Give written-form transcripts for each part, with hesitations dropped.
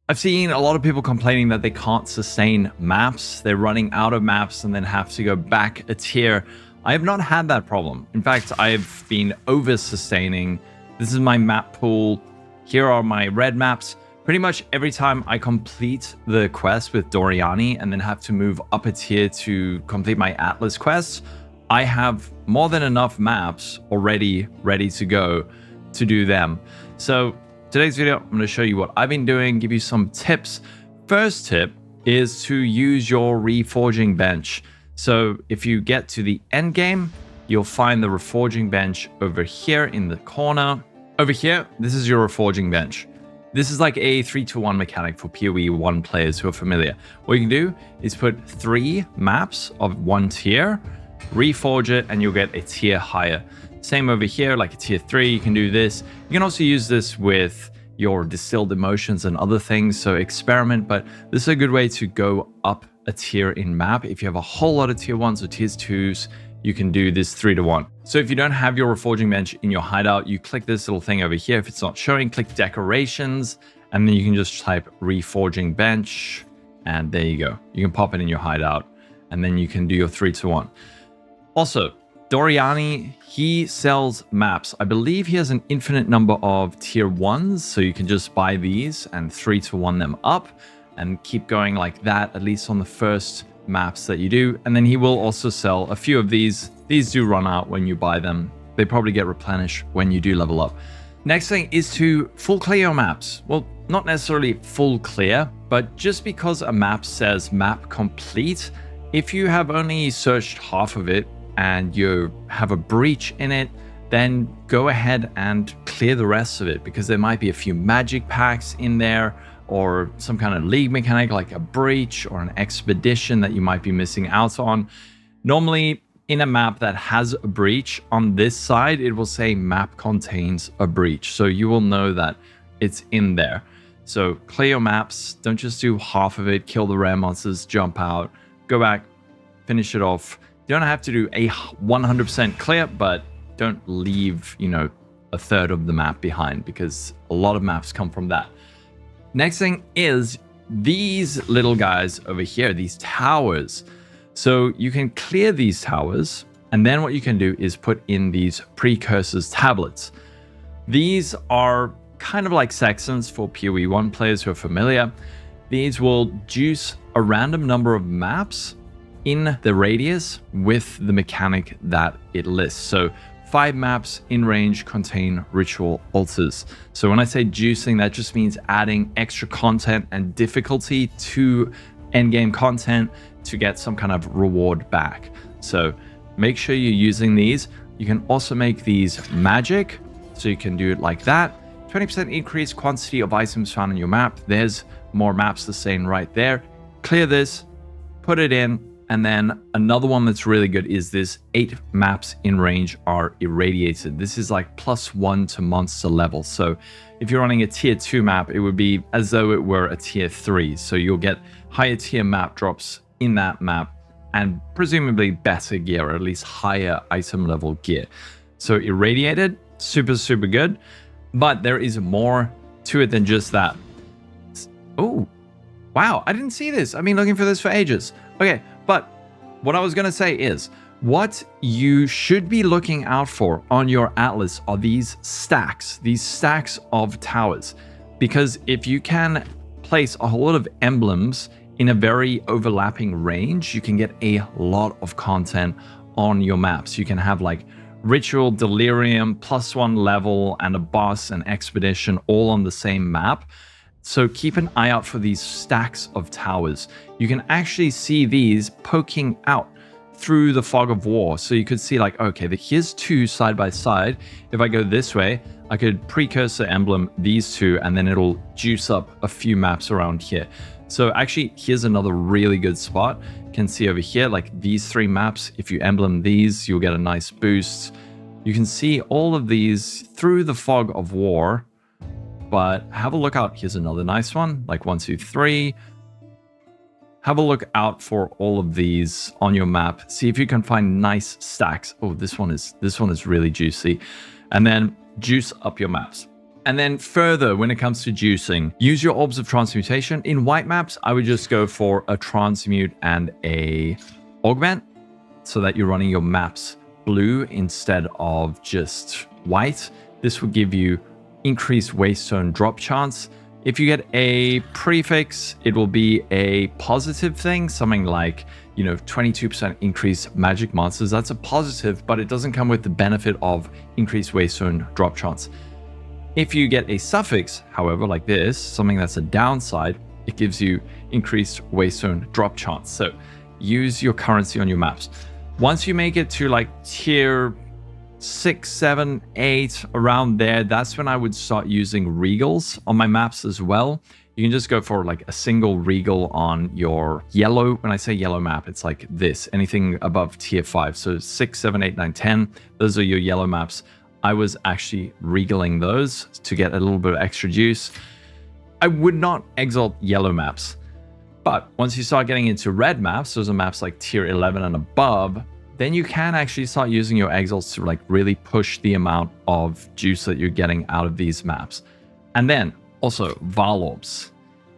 I've seen a lot of people complaining that they can't sustain maps. They're running out of maps and then have to go back a tier. I have not had that problem. In fact, I've been over sustaining. This is my map pool. Here are my red maps. Pretty much every time I complete the quest with Doryani and then have to move up a tier to complete my Atlas quests, I have more than enough maps already ready to go to do them. So today's video, I'm going to show you what I've been doing, give you some tips. First tip is to use your Reforging Bench. So if you get to the end game, you'll find the Reforging Bench over here in the corner. Over here, this is your Reforging Bench. This is like a 3-to-1 mechanic for PoE 1 players who are familiar. What you can do is put 3 maps of 1 tier, reforge it, and you'll get a tier higher. Same over here, like a tier 3, you can do this. You can also use this with your distilled emotions and other things, so experiment, but this is a good way to go up a tier in map. If you have a whole lot of tier 1s or tier 2s, you can do this 3-to-1. So if you don't have your Reforging Bench in your hideout, you click this little thing over here. If it's not showing, click decorations, and then you can just type Reforging Bench, and there you go. You can pop it in your hideout, and then you can do your 3-to-1. Also, Doryani, he sells maps. I believe he has an infinite number of tier 1s, so you can just buy these and 3-to-1 them up and keep going like that, at least on the first maps that you do. And then he will also sell a few of these. These do run out when you buy them. They probably get replenished when you do level up. Next thing is to full clear your maps. Well, not necessarily full clear, but just because a map says map complete, if you have only searched half of it and you have a breach in it, then go ahead and clear the rest of it, because there might be a few magic packs in there or some kind of league mechanic like a breach or an expedition that you might be missing out on. Normally in a map that has a breach, on this side it will say map contains a breach, so you will know that it's in there. So clear your maps, don't just do half of it, kill the rare monsters, jump out, go back, finish it off. You don't have to do a 100% clear, but don't leave, you know, a third of the map behind, because a lot of maps come from that. Next thing is these little guys over here, these towers. So you can clear these towers, and then what you can do is put in these Precursors Tablets. These are kind of like sections for PoE 1 players who are familiar. These will juice a random number of maps in the radius with the mechanic that it lists. So 5 maps in range contain ritual altars. So when I say juicing, that just means adding extra content and difficulty to endgame content to get some kind of reward back. So make sure you're using these. You can also make these magic, so you can do it like that. 20% increased quantity of items found on your map. There's more maps the same right there. Clear this, put it in. And then another one that's really good is this 8 maps in range are irradiated. This is like +1 to monster level. So if you're running a tier 2 map, it would be as though it were a tier 3. So you'll get higher tier map drops in that map and presumably better gear, or at least higher item level gear. So irradiated, super, super good. But there is more to it than just that. Oh, wow, I didn't see this. I've been looking for this for ages. Okay. But what I was going to say is, what you should be looking out for on your Atlas are these stacks of towers. Because if you can place a whole lot of emblems in a very overlapping range, you can get a lot of content on your maps. You can have like Ritual, Delirium, +1 level, and a boss and expedition all on the same map. So keep an eye out for these stacks of towers. You can actually see these poking out through the fog of war. So you could see like, okay, here's 2 side by side. If I go this way, I could precursor emblem these 2, and then it'll juice up a few maps around here. So actually, here's another really good spot. You can see over here, like these 3 maps, if you emblem these, you'll get a nice boost. You can see all of these through the fog of war. But have a look out. Here's another nice one, like 1, 2, 3. Have a look out for all of these on your map. See if you can find nice stacks. Oh, this one is really juicy. And then juice up your maps. And then further, when it comes to juicing, use your Orbs of Transmutation. In white maps, I would just go for a Transmute and a Augment so that you're running your maps blue instead of just white. This will give you increased Waystone drop chance. If you get a prefix, it will be a positive thing, something like, 22% increased magic monsters. That's a positive, but it doesn't come with the benefit of increased Waystone drop chance. If you get a suffix, however, like this, something that's a downside, it gives you increased Waystone drop chance. So use your currency on your maps. Once you make it to like tier 6, 7, 8, around there, that's when I would start using regals on my maps as well. You can just go for like a single regal on your yellow. When I say yellow map, it's like this, anything above tier 5. So 6, 7, 8, 9, 10, those are your yellow maps. I was actually regaling those to get a little bit of extra juice. I would not exalt yellow maps. But once you start getting into red maps, those are maps like tier 11 and above, then you can actually start using your exalts to like really push the amount of juice that you're getting out of these maps. And then also Vaal Orbs.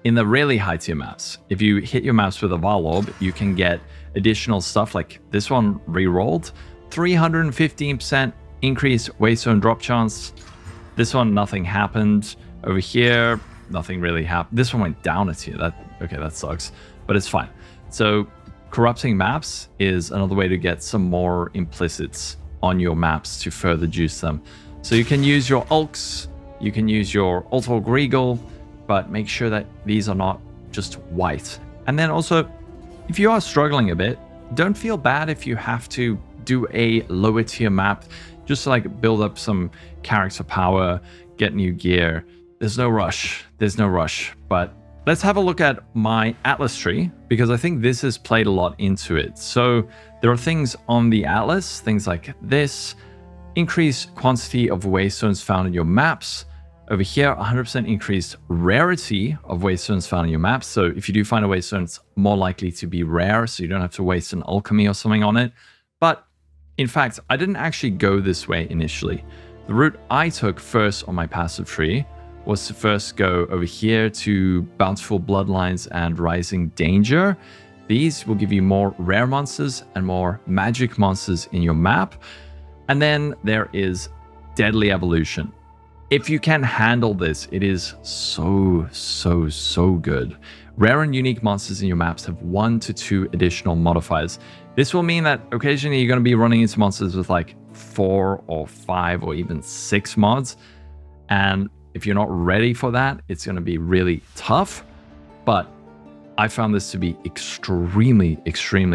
In the really high tier maps, if you hit your maps with a Vaal Orb, you can get additional stuff like this one re-rolled, 315% increased Waystone drop chance. This one, nothing happened. Over here, nothing really happened. This one went down a tier. That sucks, but it's fine. So corrupting maps is another way to get some more implicits on your maps to further juice them. So you can use your Ulks, you can use your Ultorg Regal, but make sure that these are not just white. And then also, if you are struggling a bit, don't feel bad if you have to do a lower tier map just to like build up some character power, get new gear. There's no rush. But let's have a look at my Atlas tree, because I think this has played a lot into it. So there are things on the Atlas, things like this, increased quantity of Waystones found in your maps. Over here, 100% increased rarity of Waystones found in your maps. So if you do find a Waystone, it's more likely to be rare, so you don't have to waste an alchemy or something on it. But in fact, I didn't actually go this way initially. The route I took first on my passive tree was to first go over here to Bountiful Bloodlines and Rising Danger. These will give you more rare monsters and more magic monsters in your map. And then there is Deadly Evolution. If you can handle this, it is so good. Rare and unique monsters in your maps have 1 to 2 additional modifiers. This will mean that occasionally you're going to be running into monsters with like 4 or 5 or even 6 mods. And if you're not ready for that, it's going to be really tough. But I found this to be extremely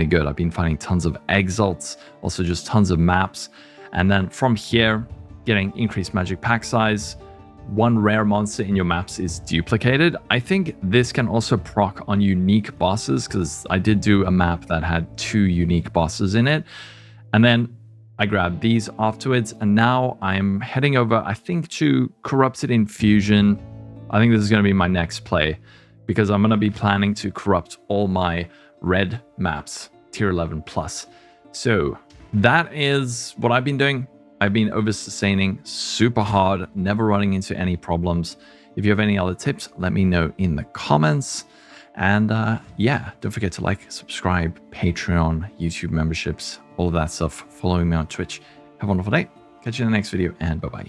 good. I've been finding tons of exalts, also just tons of maps. And then from here, getting increased magic pack size. 1 rare monster in your maps is duplicated. I think this can also proc on unique bosses, because I did do a map that had 2 unique bosses in it. And then I grabbed these afterwards, and now I'm heading over, I think, to Corrupted Infusion. I think this is going to be my next play, because I'm going to be planning to corrupt all my red maps, tier 11 plus. So that is what I've been doing. I've been over-sustaining super hard, never running into any problems. If you have any other tips, let me know in the comments. And yeah, don't forget to like, subscribe, Patreon, YouTube memberships, all of that stuff. Following me on Twitch. Have a wonderful day. Catch you in the next video, and bye-bye.